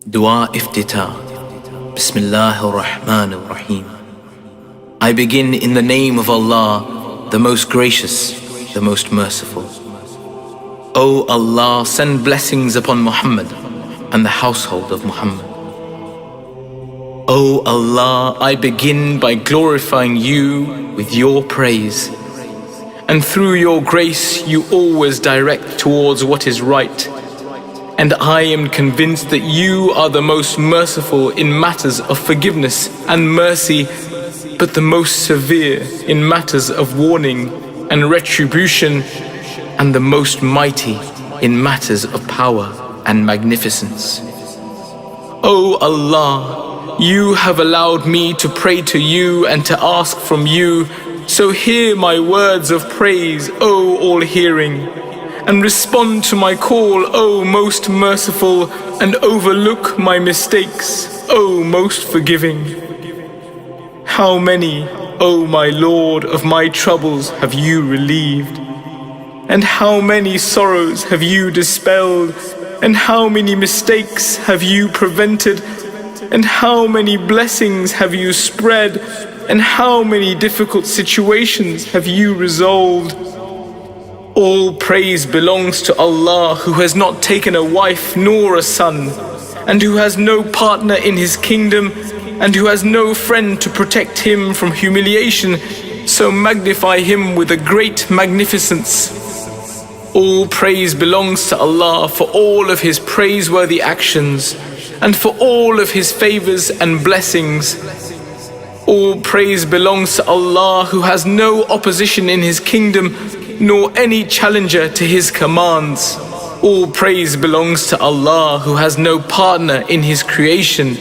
Dua Iftitah. Bismillahir Rahmanir Rahim. I begin in the name of Allah, the most gracious, the most merciful. O Allah, send blessings upon Muhammad and the household of Muhammad. O Allah, I begin by glorifying you with your praise, and through your grace you always direct towards what is right. And I am convinced that you are the most merciful in matters of forgiveness and mercy, but the most severe in matters of warning and retribution, and the most mighty in matters of power and magnificence. O Allah, you have allowed me to pray to you and to ask from you, so hear my words of praise, O all-hearing, and respond to my call, O most merciful, and overlook my mistakes, O most forgiving. How many, O my Lord, of my troubles have you relieved? And how many sorrows have you dispelled? And how many mistakes have you prevented? And how many blessings have you spread? And how many difficult situations have you resolved? All praise belongs to Allah, who has not taken a wife nor a son, and who has no partner in his kingdom, and who has no friend to protect him from humiliation, so magnify him with a great magnificence. All praise belongs to Allah for all of his praiseworthy actions, and for all of his favors and blessings. All praise belongs to Allah, who has no opposition in his kingdom, nor any challenger to his commands. All praise belongs to Allah, who has no partner in his creation,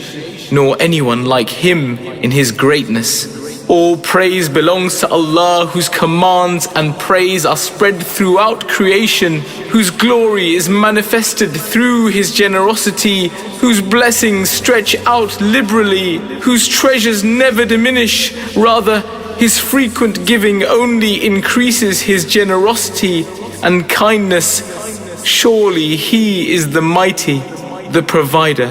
nor anyone like him in his greatness. All praise belongs to Allah, whose commands and praise are spread throughout creation, whose glory is manifested through his generosity, whose blessings stretch out liberally, whose treasures never diminish, rather his frequent giving only increases his generosity and kindness. Surely he is the mighty, the provider.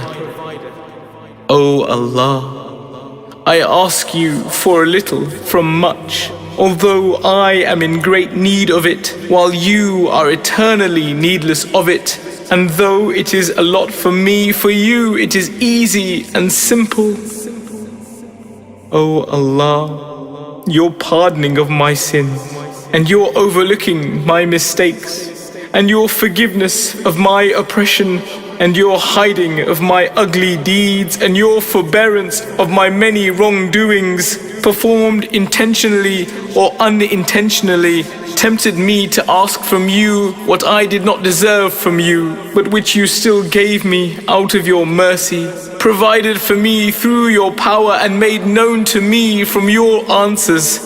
O Allah, I ask you for a little from much, although I am in great need of it, while you are eternally needless of it. And though it is a lot for me, for you it is easy and simple. O Allah, your pardoning of my sins, and your overlooking my mistakes, and your forgiveness of my oppression, and your hiding of my ugly deeds, and your forbearance of my many wrongdoings, performed intentionally or unintentionally, tempted me to ask from you what I did not deserve from you, but which you still gave me out of your mercy, provided for me through your power, and made known to me from your answers.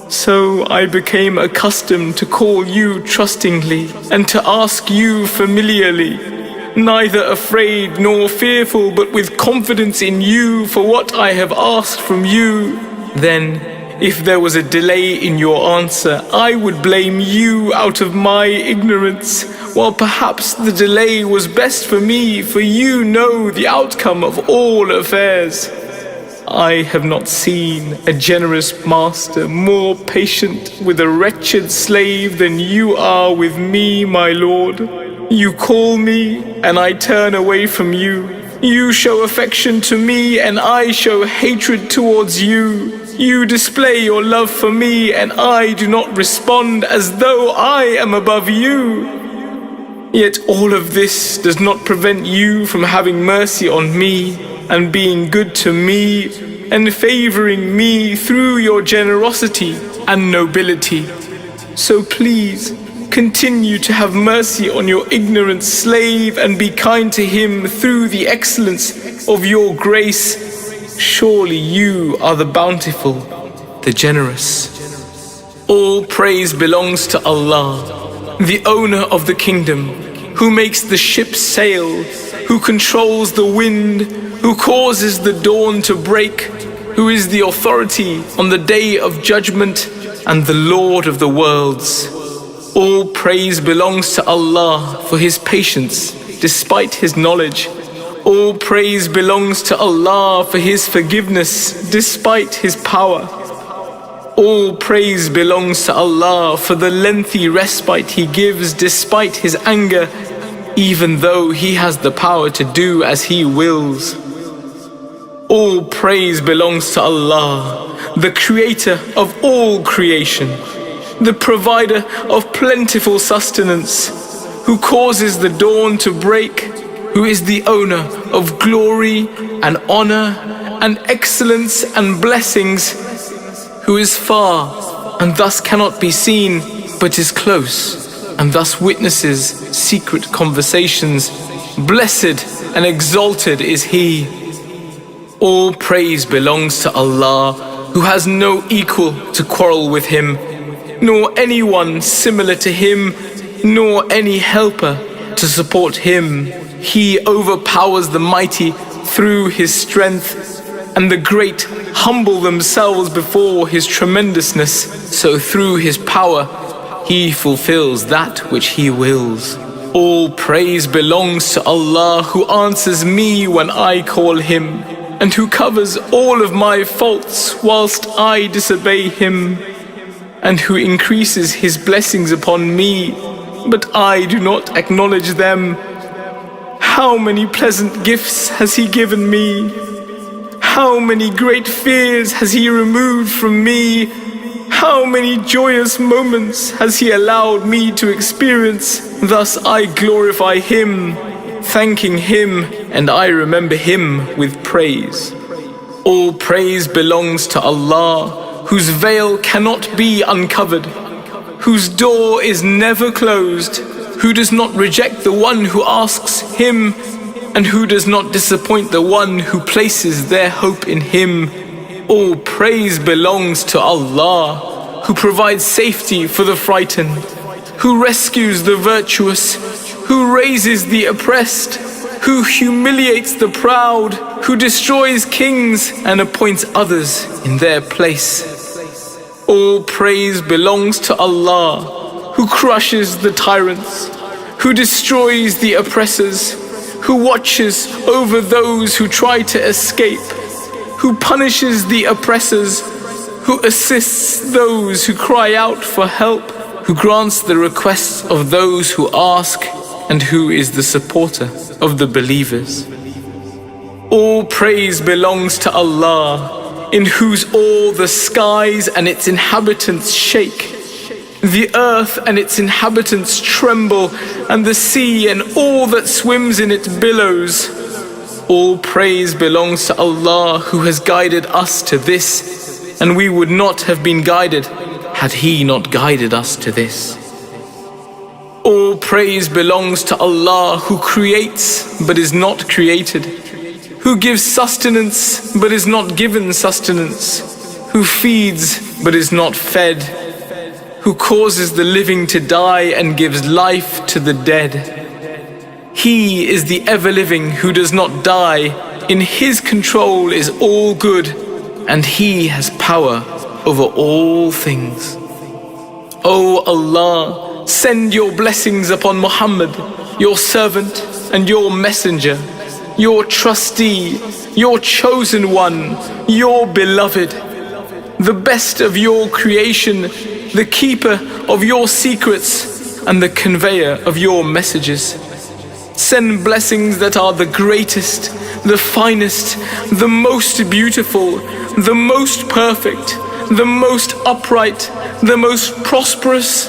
So I became accustomed to call you trustingly, and to ask you familiarly, neither afraid nor fearful, but with confidence in you for what I have asked from you. Then, if there was a delay in your answer, I would blame you out of my ignorance, while perhaps the delay was best for me, for you know the outcome of all affairs. I have not seen a generous master more patient with a wretched slave than you are with me, my Lord. You call me, and I turn away from you. You show affection to me, and I show hatred towards you. You display your love for me, and I do not respond as though I am above you. Yet all of this does not prevent you from having mercy on me, and being good to me, and favoring me through your generosity and nobility. So please, continue to have mercy on your ignorant slave, and be kind to him through the excellence of your grace. Surely you are the bountiful, the generous. All praise belongs to Allah, the owner of the kingdom, who makes the ship sail, who controls the wind, who causes the dawn to break, who is the authority on the day of judgment, and the Lord of the worlds. All praise belongs to Allah for his patience despite his knowledge. All praise belongs to Allah for His forgiveness despite His power. All praise belongs to Allah for the lengthy respite He gives despite His anger, even though He has the power to do as He wills. All praise belongs to Allah, the Creator of all creation, the provider of plentiful sustenance, who causes the dawn to break, who is the owner of glory and honor and excellence and blessings, who is far and thus cannot be seen but is close and thus witnesses secret conversations. Blessed and exalted is He. All praise belongs to Allah, who has no equal to quarrel with Him, nor anyone similar to Him, nor any helper to support Him. He overpowers the mighty through His strength, and the great humble themselves before His tremendousness. So through His power, He fulfills that which He wills. All praise belongs to Allah, who answers me when I call Him, and who covers all of my faults whilst I disobey Him, and who increases His blessings upon me, but I do not acknowledge them. How many pleasant gifts has He given me? How many great fears has He removed from me? How many joyous moments has He allowed me to experience? Thus I glorify Him, thanking Him, and I remember Him with praise. All praise belongs to Allah, whose veil cannot be uncovered, whose door is never closed, who does not reject the one who asks Him, and who does not disappoint the one who places their hope in Him. All praise belongs to Allah, who provides safety for the frightened, who rescues the virtuous, who raises the oppressed, who humiliates the proud, who destroys kings and appoints others in their place. All praise belongs to Allah, who crushes the tyrants, who destroys the oppressors, who watches over those who try to escape, who punishes the oppressors, who assists those who cry out for help, who grants the requests of those who ask, and who is the supporter of the believers. All praise belongs to Allah, in whose all the skies and its inhabitants shake, the earth and its inhabitants tremble, and the sea and all that swims in its billows. All praise belongs to Allah, who has guided us to this, and we would not have been guided had He not guided us to this. All praise belongs to Allah, who creates but is not created, who gives sustenance but is not given sustenance, who feeds but is not fed, who causes the living to die and gives life to the dead. He is the ever-living who does not die. In His control is all good, and He has power over all things. O Allah, send Your blessings upon Muhammad, Your servant and Your messenger, Your trustee, Your chosen one, Your beloved, the best of Your creation, the keeper of Your secrets, and the conveyor of Your messages. Send blessings that are the greatest, the finest, the most beautiful, the most perfect, the most upright, the most prosperous,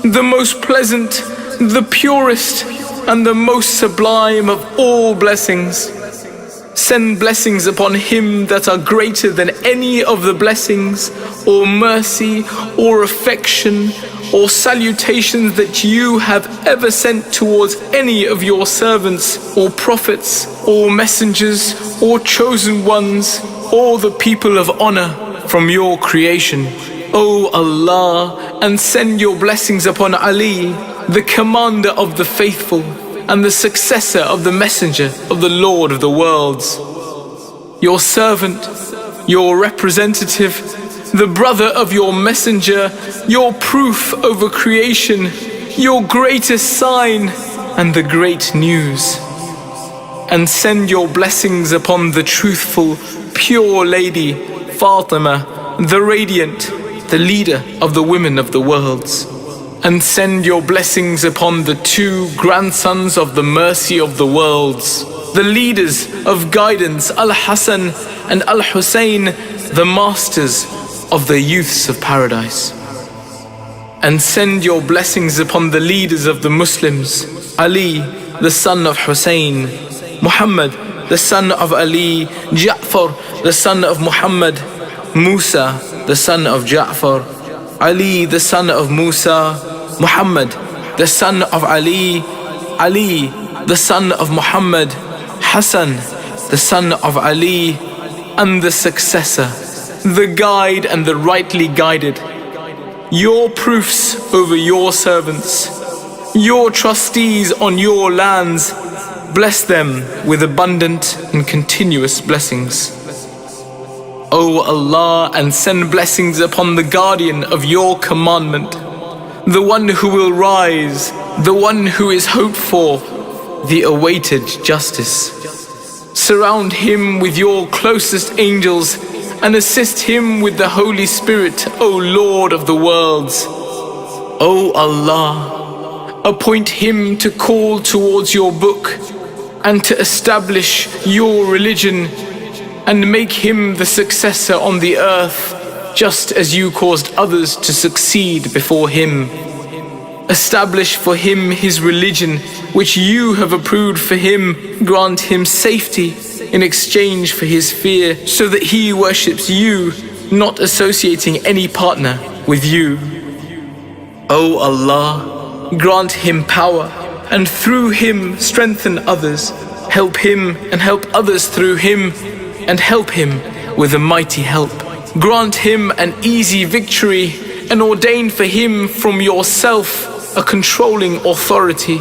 the most pleasant, the purest, and the most sublime of all blessings. Send blessings upon Him that are greater than any of the blessings, or mercy, or affection, or salutations that You have ever sent towards any of Your servants, or prophets, or messengers, or chosen ones, or the people of honor from Your creation. O Allah, and send Your blessings upon Ali, the commander of the faithful, and the successor of the messenger of the Lord of the worlds, Your servant, Your representative, the brother of Your messenger, Your proof over creation, Your greatest sign, and the great news. and send your blessings upon the truthful, pure lady, Fatima, the radiant, the leader of the women of the worlds. And send your blessings upon the two grandsons of the mercy of the worlds, the leaders of guidance, Al-Hasan and Al-Hussein, the masters of the youths of paradise. And send your blessings upon the leaders of the Muslims, Ali, the son of Hussein, Muhammad, the son of Ali, Ja'far, the son of Muhammad, Musa, the son of Ja'far, Ali, the son of Musa, Muhammad, the son of Ali, Ali, the son of Muhammad, Hassan, the son of Ali, and the successor, the guide and the rightly guided, your proofs over your servants, your trustees on your lands, bless them with abundant and continuous blessings. O Allah, and send blessings upon the guardian of your commandment, the one who will rise, the one who is hoped for, the awaited justice. Surround him with your closest angels and assist him with the Holy Spirit, O Lord of the worlds. O Allah, appoint him to call towards your book and to establish your religion, and make him the successor on the earth, just as you caused others to succeed before him. Establish for him his religion, which you have approved for him. Grant him safety in exchange for his fear, so that he worships you, not associating any partner with you. O Allah, grant him power, and through him strengthen others. Help him and help others through him, and help him with a mighty help. Grant him an easy victory, and ordain for him from yourself a controlling authority.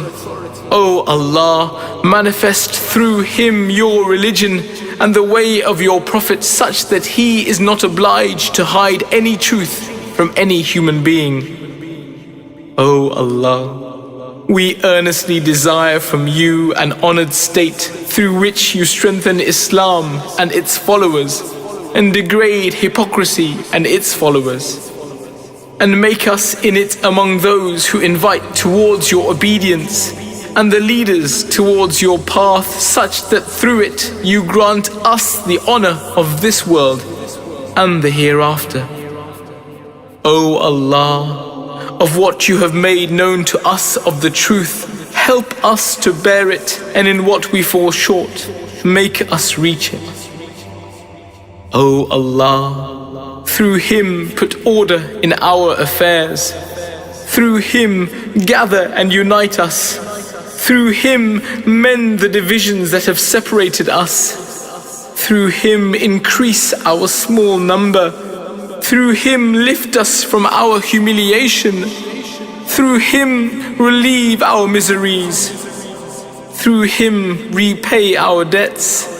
O Allah, manifest through him your religion and the way of your Prophet, such that he is not obliged to hide any truth from any human being. O Allah, we earnestly desire from you an honored state through which you strengthen Islam and its followers, and degrade hypocrisy and its followers, and make us in it among those who invite towards your obedience and the leaders towards your path, such that through it you grant us the honor of this world and the hereafter. O Allah, of what you have made known to us of the truth, help us to bear it, and in what we fall short, make us reach it. O Allah, through him put order in our affairs. Through him gather and unite us. Through him mend the divisions that have separated us. Through him increase our small number. Through him lift us from our humiliation. Through him relieve our miseries. Through him repay our debts.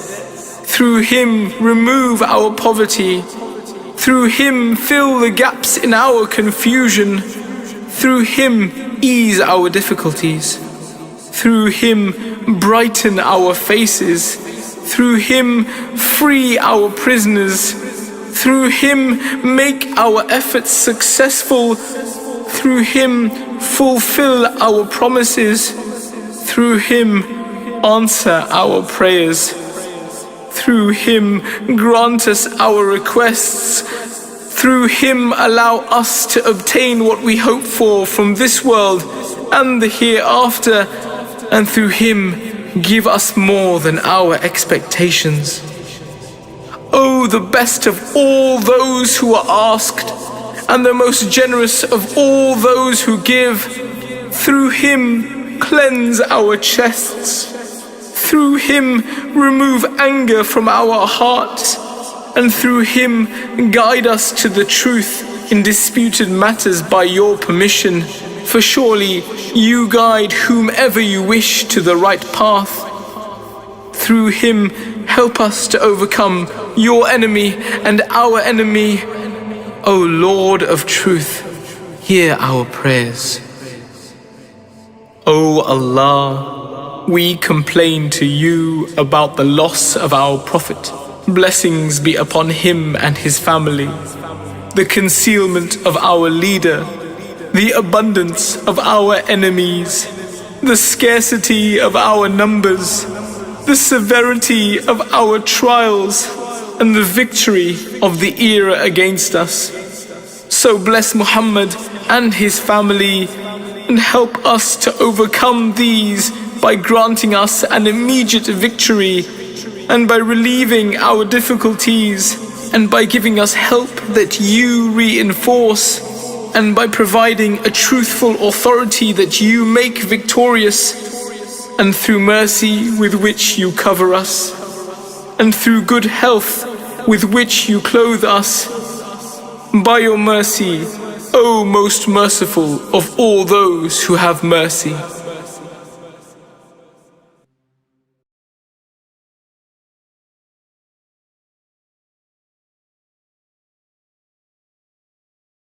Through him remove our poverty. Through him fill the gaps in our confusion. Through him ease our difficulties. Through him brighten our faces. Through him free our prisoners. Through him make our efforts successful. Through him fulfill our promises. Through him answer our prayers. Through him grant us our requests. Through him allow us to obtain what we hope for from this world and the hereafter. And through him give us more than our expectations. O the best of all those who are asked, and the most generous of all those who give, through him cleanse our chests. Through him remove anger from our hearts, and through him guide us to the truth in disputed matters by your permission. For surely you guide whomever you wish to the right path. Through him help us to overcome your enemy and our enemy. O Lord of truth, hear our prayers. O Allah, we complain to you about the loss of our Prophet. Blessings be upon him and his family, the concealment of our leader, the abundance of our enemies, the scarcity of our numbers, the severity of our trials, and the victory of the era against us. So bless Muhammad and his family and help us to overcome these by granting us an immediate victory and by relieving our difficulties and by giving us help that you reinforce and by providing a truthful authority that you make victorious, and through mercy with which you cover us, and through good health with which you clothe us. By your mercy, O most merciful of all those who have mercy.